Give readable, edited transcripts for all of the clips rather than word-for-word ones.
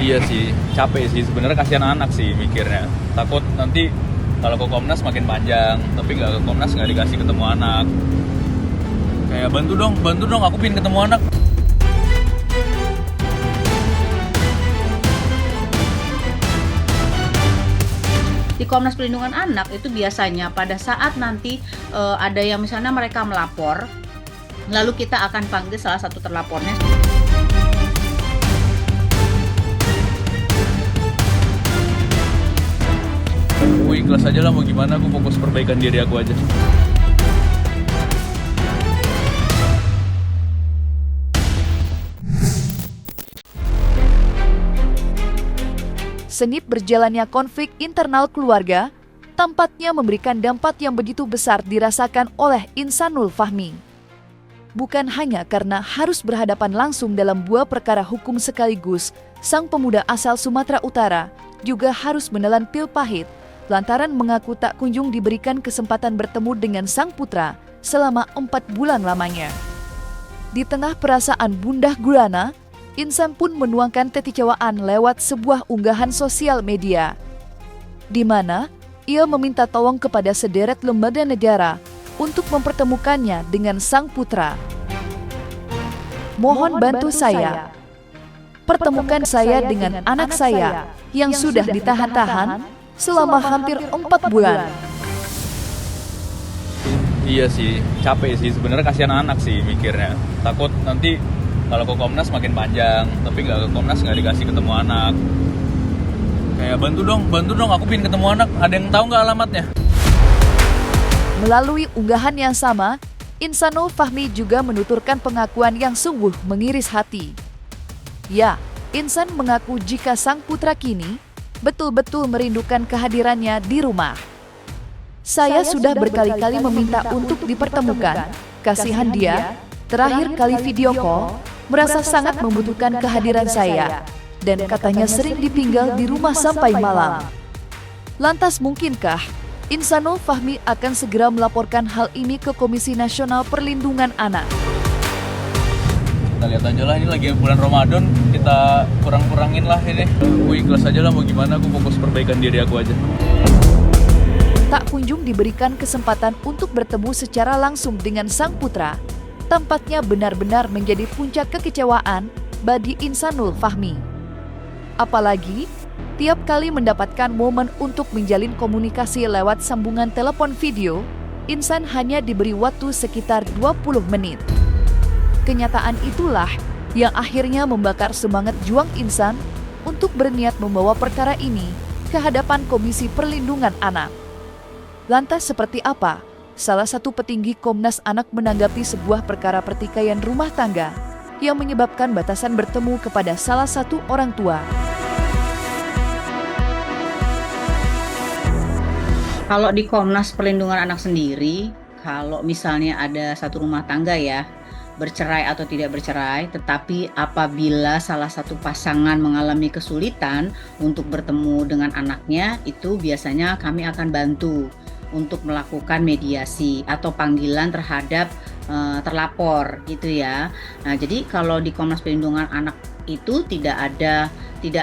Iya sih, capek sih sebenarnya, kasihan anak sih mikirnya. Takut nanti kalau ke Komnas makin panjang, tapi nggak ke Komnas nggak dikasih ketemu anak. Kayak bantu dong, aku pengen ketemu anak. Di Komnas Perlindungan Anak itu biasanya pada saat nanti ada yang misalnya mereka melapor, lalu kita akan panggil salah satu terlapornya. Aku ikhlas aja lah, mau gimana, aku fokus perbaikan diri aku aja. Sengit berjalannya konflik internal keluarga, tampaknya memberikan dampak yang begitu besar dirasakan oleh Insanul Fahmi. Bukan hanya karena harus berhadapan langsung dalam dua perkara hukum sekaligus, sang pemuda asal Sumatera Utara juga harus menelan pil pahit lantaran mengaku tak kunjung diberikan kesempatan bertemu dengan sang putra selama 4 bulan lamanya. Di tengah perasaan gundah gulana, Insan pun menuangkan kekecewaan lewat sebuah unggahan sosial media, di mana ia meminta tolong kepada sederet lembaga negara untuk mempertemukannya dengan sang putra. Mohon bantu saya. Pertemukan saya dengan anak saya yang sudah ditahan-tahan selama hampir 4 bulan. Iya sih, capek sih sebenarnya, kasihan anak sih mikirnya. Takut nanti kalau ke Komnas makin panjang, tapi nggak ke Komnas nggak dikasih ketemu anak. Kayak bantu dong, aku pengen ketemu anak. Ada yang tahu nggak alamatnya? Melalui unggahan yang sama, Insanul Fahmi juga menuturkan pengakuan yang sungguh mengiris hati. Ya, Insan mengaku jika sang putra kini betul-betul merindukan kehadirannya di rumah. Saya sudah berkali-kali meminta untuk dipertemukan. Kasihan dia, terakhir kali video call, merasa sangat membutuhkan kehadiran saya, dan katanya sering ditinggal di rumah sampai malam. Lantas mungkinkah Insanul Fahmi akan segera melaporkan hal ini ke Komisi Nasional Perlindungan Anak? Kita lihat aja lah, ini lagi bulan Ramadan, kita kurang-kurangin lah ini. Aku ikhlas aja lah, mau gimana, aku fokus perbaikan diri aku aja. Tak kunjung diberikan kesempatan untuk bertemu secara langsung dengan sang putra, tampaknya benar-benar menjadi puncak kekecewaan bagi Insanul Fahmi. Apalagi, tiap kali mendapatkan momen untuk menjalin komunikasi lewat sambungan telepon video, Insan hanya diberi waktu sekitar 20 menit. Kenyataan itulah yang akhirnya membakar semangat juang Insan untuk berniat membawa perkara ini ke hadapan Komisi Perlindungan Anak. Lantas seperti apa salah satu petinggi Komnas Anak menanggapi sebuah perkara pertikaian rumah tangga yang menyebabkan batasan bertemu kepada salah satu orang tua? Kalau di Komnas Perlindungan Anak sendiri, kalau misalnya ada satu rumah tangga ya, bercerai atau tidak bercerai, tetapi apabila salah satu pasangan mengalami kesulitan untuk bertemu dengan anaknya, itu biasanya kami akan bantu untuk melakukan mediasi atau panggilan terhadap terlapor gitu ya. Nah, jadi kalau di Komnas Perlindungan Anak itu tidak ada tidak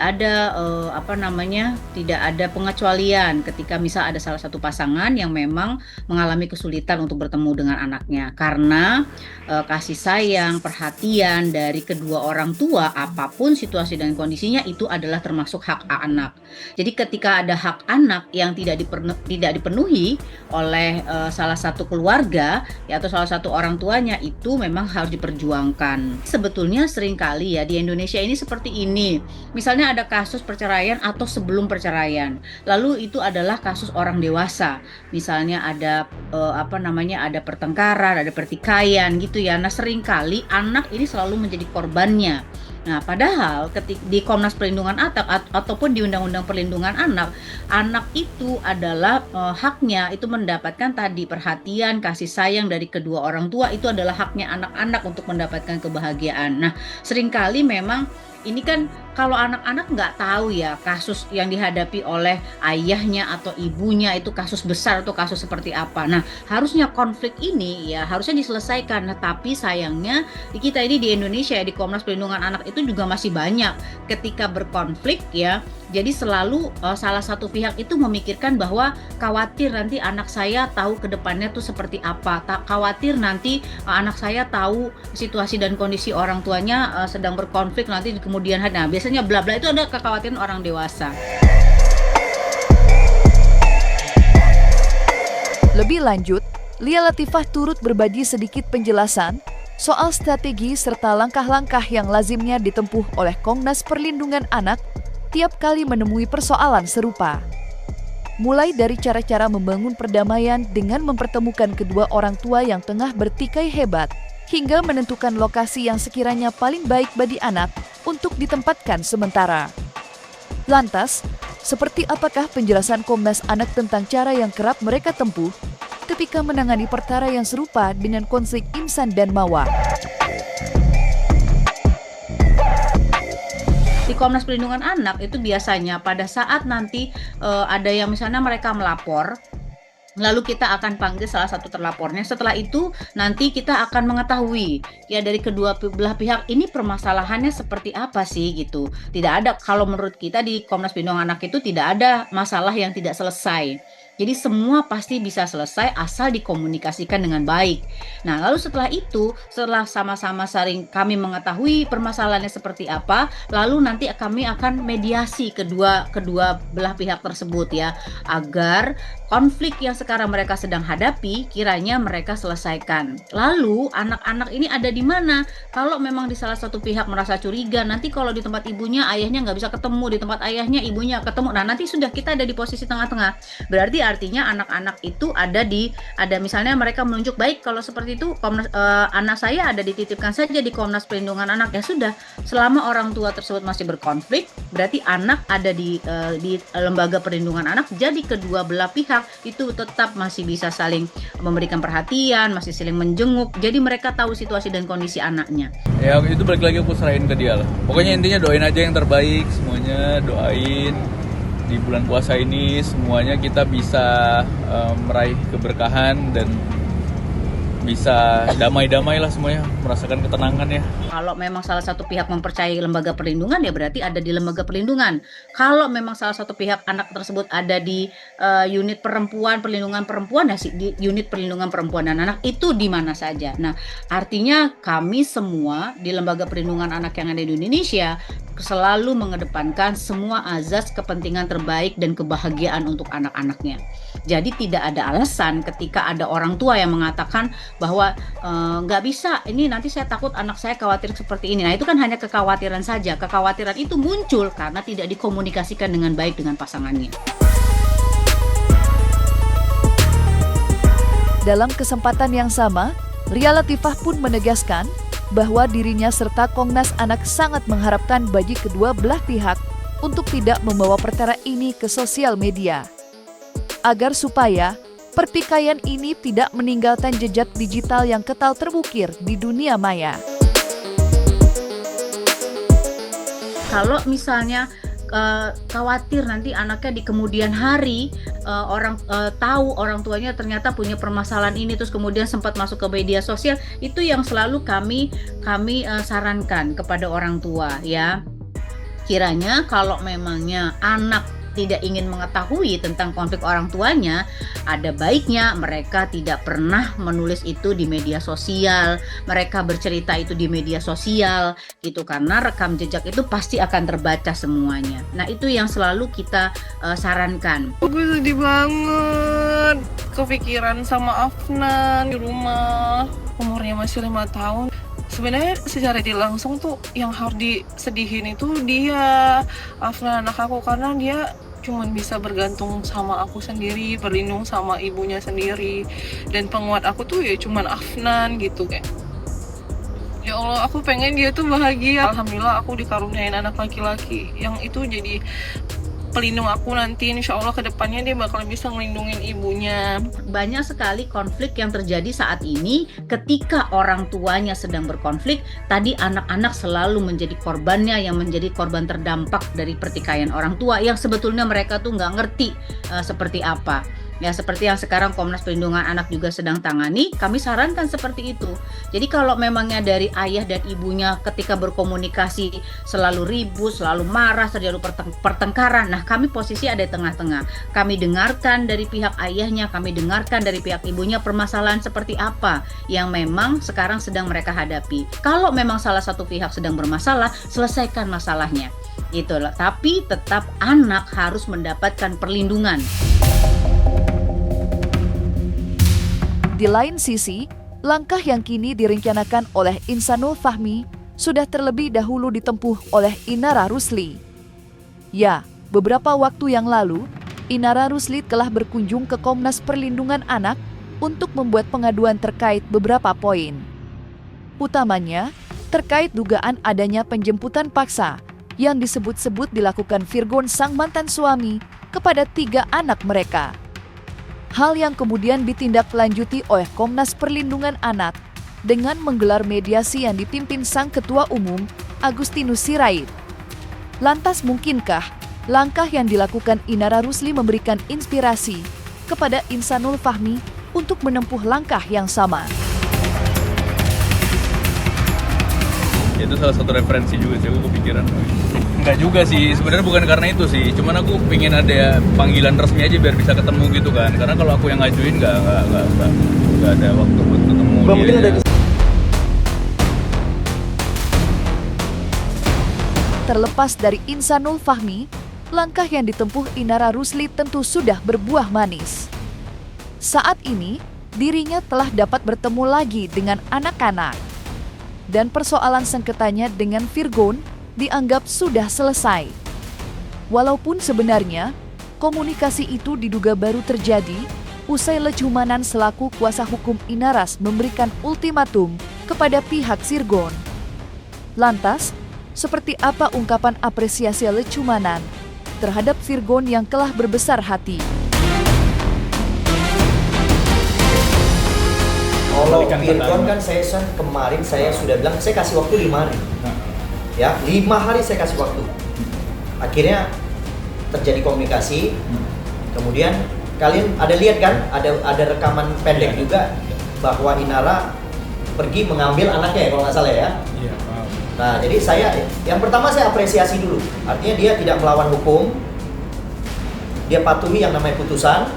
ada pengecualian ketika misal ada salah satu pasangan yang memang mengalami kesulitan untuk bertemu dengan anaknya, karena kasih sayang, perhatian dari kedua orang tua apapun situasi dan kondisinya itu adalah termasuk hak anak. Jadi ketika ada hak anak yang tidak dipenuhi oleh salah satu keluarga ya, atau salah satu orang tuanya, itu memang harus diperjuangkan. Sebetulnya seringkali ya di Indonesia ini seperti ini. Misalnya ada kasus perceraian atau sebelum perceraian, lalu itu adalah kasus orang dewasa. Misalnya ada ada pertengkaran, ada pertikaian gitu ya. Nah, seringkali anak ini selalu menjadi korbannya. Nah, padahal di Komnas Perlindungan Anak ataupun di Undang-Undang Perlindungan Anak, anak itu adalah haknya itu mendapatkan tadi perhatian, kasih sayang dari kedua orang tua. Itu adalah haknya anak-anak untuk mendapatkan kebahagiaan. Nah, seringkali memang ini kan kalau anak-anak nggak tahu ya kasus yang dihadapi oleh ayahnya atau ibunya itu kasus besar atau kasus seperti apa. Nah, harusnya konflik ini ya harusnya diselesaikan. Nah, tapi sayangnya di kita ini di Indonesia ya, di Komnas Perlindungan Anak itu juga masih banyak ketika berkonflik ya. Jadi selalu salah satu pihak itu memikirkan bahwa khawatir nanti anak saya tahu ke depannya tuh seperti apa. Khawatir nanti anak saya tahu situasi dan kondisi orang tuanya sedang berkonflik nanti di kemudian hari. Nah, biasanya bla bla itu ada kekhawatiran orang dewasa. Lebih lanjut, Lia Latifah turut berbagi sedikit penjelasan soal strategi serta langkah-langkah yang lazimnya ditempuh oleh Komnas Perlindungan Anak tiap kali menemui persoalan serupa. Mulai dari cara-cara membangun perdamaian dengan mempertemukan kedua orang tua yang tengah bertikai hebat, hingga menentukan lokasi yang sekiranya paling baik bagi anak untuk ditempatkan sementara. Lantas, seperti apakah penjelasan Komnas Anak tentang cara yang kerap mereka tempuh ketika menangani perkara yang serupa dengan konflik Insan dan Mawa? Di Komnas Perlindungan Anak itu biasanya pada saat nanti ada yang misalnya mereka melapor, lalu kita akan panggil salah satu terlapornya. Setelah itu nanti kita akan mengetahui ya dari kedua belah pihak ini permasalahannya seperti apa sih gitu. Tidak ada, kalau menurut kita di Komnas Perlindungan Anak itu tidak ada masalah yang tidak selesai. Jadi semua pasti bisa selesai asal dikomunikasikan dengan baik. Nah, lalu setelah itu, setelah sama-sama saling kami mengetahui permasalahannya seperti apa, lalu nanti kami akan mediasi kedua belah pihak tersebut ya, agar konflik yang sekarang mereka sedang hadapi kiranya mereka selesaikan. Lalu anak-anak ini ada di mana? Kalau memang di salah satu pihak merasa curiga, nanti kalau di tempat ibunya ayahnya nggak bisa ketemu, di tempat ayahnya ibunya ketemu. Nah, nanti sudah kita ada di posisi tengah-tengah. Berarti artinya anak-anak itu ada misalnya mereka menunjuk, baik kalau seperti itu anak saya ada dititipkan saja di Komnas Perlindungan Anak. Ya sudah, selama orang tua tersebut masih berkonflik, berarti anak ada di lembaga perlindungan anak. Jadi kedua belah pihak itu tetap masih bisa saling memberikan perhatian, masih saling menjenguk. Jadi mereka tahu situasi dan kondisi anaknya. Ya itu balik lagi aku serahin ke dia lah. Pokoknya intinya doain aja yang terbaik, semuanya doain. Di bulan puasa ini semuanya kita bisa meraih keberkahan dan bisa damai-damai lah semuanya, merasakan ketenangan ya. Kalau memang salah satu pihak mempercayai lembaga perlindungan ya berarti ada di lembaga perlindungan. Kalau memang salah satu pihak anak tersebut ada di unit perlindungan perempuan ya di unit perlindungan perempuan dan anak itu di mana saja. Nah, artinya kami semua di lembaga perlindungan anak yang ada di Indonesia selalu mengedepankan semua azas kepentingan terbaik dan kebahagiaan untuk anak-anaknya. Jadi tidak ada alasan ketika ada orang tua yang mengatakan bahwa nggak bisa, ini nanti saya takut anak saya khawatir seperti ini. Nah, itu kan hanya kekhawatiran saja. Kekhawatiran itu muncul karena tidak dikomunikasikan dengan baik dengan pasangannya. Dalam kesempatan yang sama, Lia Latifah pun menegaskan bahwa dirinya serta Komnas Anak sangat mengharapkan bagi kedua belah pihak untuk tidak membawa perkara ini ke sosial media, agar supaya pertikaian ini tidak meninggalkan jejak digital yang kental terukir di dunia maya. Kalau misalnya khawatir nanti anaknya di kemudian hari tahu orang tuanya ternyata punya permasalahan ini, terus kemudian sempat masuk ke media sosial, itu yang selalu kami sarankan kepada orang tua ya. Kiranya kalau memangnya anak tidak ingin mengetahui tentang konflik orang tuanya, ada baiknya mereka tidak pernah menulis itu di media sosial, mereka bercerita itu di media sosial gitu, karena rekam jejak itu pasti akan terbaca semuanya. Nah, itu yang selalu kita sarankan. Gue sedih banget, kepikiran sama Afnan di rumah, umurnya masih 5 tahun. Sebenarnya secara tidak langsung tuh yang harus disedihin itu dia, Afnan anak aku, karena dia cuman bisa bergantung sama aku sendiri, berlindung sama ibunya sendiri, dan penguat aku tuh ya cuman Afnan gitu kayak. Ya Allah, aku pengen dia tuh bahagia. Alhamdulillah aku dikaruniain anak laki-laki yang itu jadi pelindung aku nanti. Insya Allah kedepannya dia bakal bisa ngelindungin ibunya. Banyak sekali konflik yang terjadi saat ini ketika orang tuanya sedang berkonflik. Tadi anak-anak selalu menjadi korbannya, yang menjadi korban terdampak dari pertikaian orang tua yang sebetulnya mereka tuh nggak ngerti seperti apa. Ya, seperti yang sekarang Komnas Perlindungan Anak juga sedang tangani, kami sarankan seperti itu. Jadi kalau memangnya dari ayah dan ibunya ketika berkomunikasi selalu ribut, selalu marah, terjadi pertengkaran, nah kami posisi ada di tengah-tengah. Kami dengarkan dari pihak ayahnya, kami dengarkan dari pihak ibunya permasalahan seperti apa yang memang sekarang sedang mereka hadapi. Kalau memang salah satu pihak sedang bermasalah, selesaikan masalahnya. Itulah. Tapi tetap anak harus mendapatkan perlindungan. Di lain sisi, langkah yang kini direncanakan oleh Insanul Fahmi sudah terlebih dahulu ditempuh oleh Inara Rusli. Ya, beberapa waktu yang lalu, Inara Rusli telah berkunjung ke Komnas Perlindungan Anak untuk membuat pengaduan terkait beberapa poin. Utamanya, terkait dugaan adanya penjemputan paksa yang disebut-sebut dilakukan Virgon sang mantan suami kepada 3 anak mereka. Hal yang kemudian ditindaklanjuti oleh Komnas Perlindungan Anak dengan menggelar mediasi yang dipimpin sang Ketua Umum, Agustinus Sirait. Lantas mungkinkah langkah yang dilakukan Inara Rusli memberikan inspirasi kepada Insanul Fahmi untuk menempuh langkah yang sama? Itu salah satu referensi juga sih, aku kepikiran. Enggak juga sih, sebenarnya bukan karena itu sih, cuman aku pengen ada panggilan resmi aja biar bisa ketemu gitu kan. Karena kalau aku yang ngajuin nggak ada waktu buat ketemu dia. Mungkin ada Terlepas dari Insanul Fahmi, langkah yang ditempuh Inara Rusli tentu sudah berbuah manis. Saat ini, dirinya telah dapat bertemu lagi dengan anak-anak. Dan persoalan sengketanya dengan Virgon dianggap sudah selesai. Walaupun sebenarnya, komunikasi itu diduga baru terjadi usai Lecumanan selaku kuasa hukum Inaras memberikan ultimatum kepada pihak Virgon. Lantas, seperti apa ungkapan apresiasi Lecumanan terhadap Virgon yang telah berbesar hati? Kalau Virgon kan kemarin saya sudah bilang saya kasih waktu 5 hari. Ya, 5 hari saya kasih waktu. Akhirnya terjadi komunikasi. Kemudian kalian ada lihat kan, ada rekaman pendek juga bahwa Inara pergi mengambil anaknya ya kalau nggak salah ya. Iya. Nah, jadi yang pertama saya apresiasi dulu. Artinya dia tidak melawan hukum. Dia patuhi yang namanya putusan.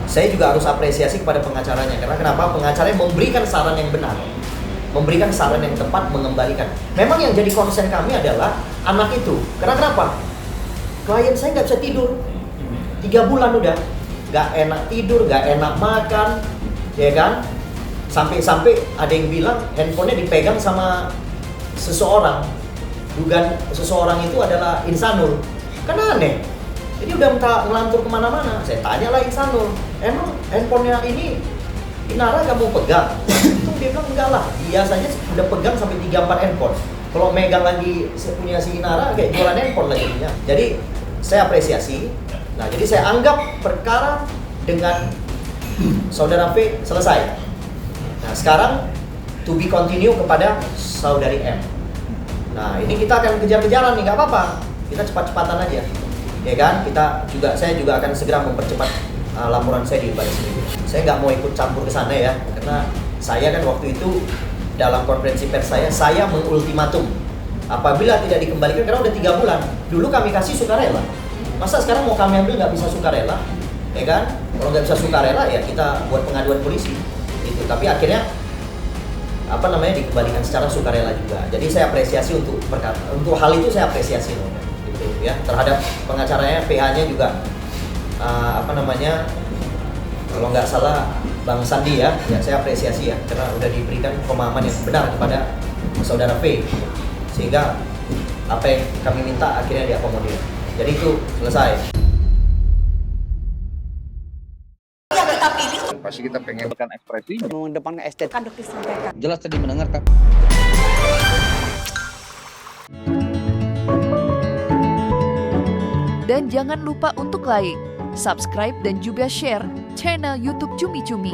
Saya juga harus apresiasi kepada pengacaranya. Karena kenapa? Pengacaranya memberikan saran yang benar. Memberikan saran yang tepat, mengembalikan. Memang yang jadi concern kami adalah anak itu. Karena kenapa? Klien saya nggak bisa tidur. 3 bulan udah. Nggak enak tidur, nggak enak makan. Ya kan? Sampai ada yang bilang handphonenya dipegang sama seseorang. Dugaan seseorang itu adalah Insanul. Kan aneh. Jadi udah ngelantur kemana-mana. Saya tanyalah Insanul, emang handphonenya ini Inara gak mau pegang? Itu dia bilang enggak lah, biasanya udah pegang sampai 3-4 handphone. Kalau megang lagi punya si Inara kayak jualan handphone lagi. Jadi saya apresiasi. Nah, jadi saya anggap perkara dengan saudara V selesai. Nah, sekarang to be continue kepada saudari M. Nah, ini kita akan kejar-kejaran nih, nggak apa-apa. Kita cepat-cepatan aja. Ya kan, saya juga akan segera mempercepat laporan saya di Baris Krim. Saya nggak mau ikut campur ke sana ya, karena saya kan waktu itu dalam konferensi pers saya mengultimatum apabila tidak dikembalikan, karena udah 3 bulan. Dulu kami kasih sukarela, masa sekarang mau kami ambil nggak bisa sukarela, ya kan? Kalau nggak bisa sukarela ya kita buat pengaduan polisi, gitu. Tapi akhirnya dikembalikan secara sukarela juga. Jadi saya apresiasi untuk hal itu saya apresiasi loh. Ya, terhadap pengacaranya, PH-nya juga kalau nggak salah Bang Sandi ya saya apresiasi ya, karena udah diberikan pemahaman yang benar kepada saudara P, sehingga apa yang kami minta akhirnya diakomodir. Jadi itu selesai. Pasti kita pengen ekspresi mengedepankan estetika. Kan dokter sampaikan. Jelas tadi mendengarkan. Dan jangan lupa untuk like, subscribe dan juga share channel YouTube Cumi Cumi.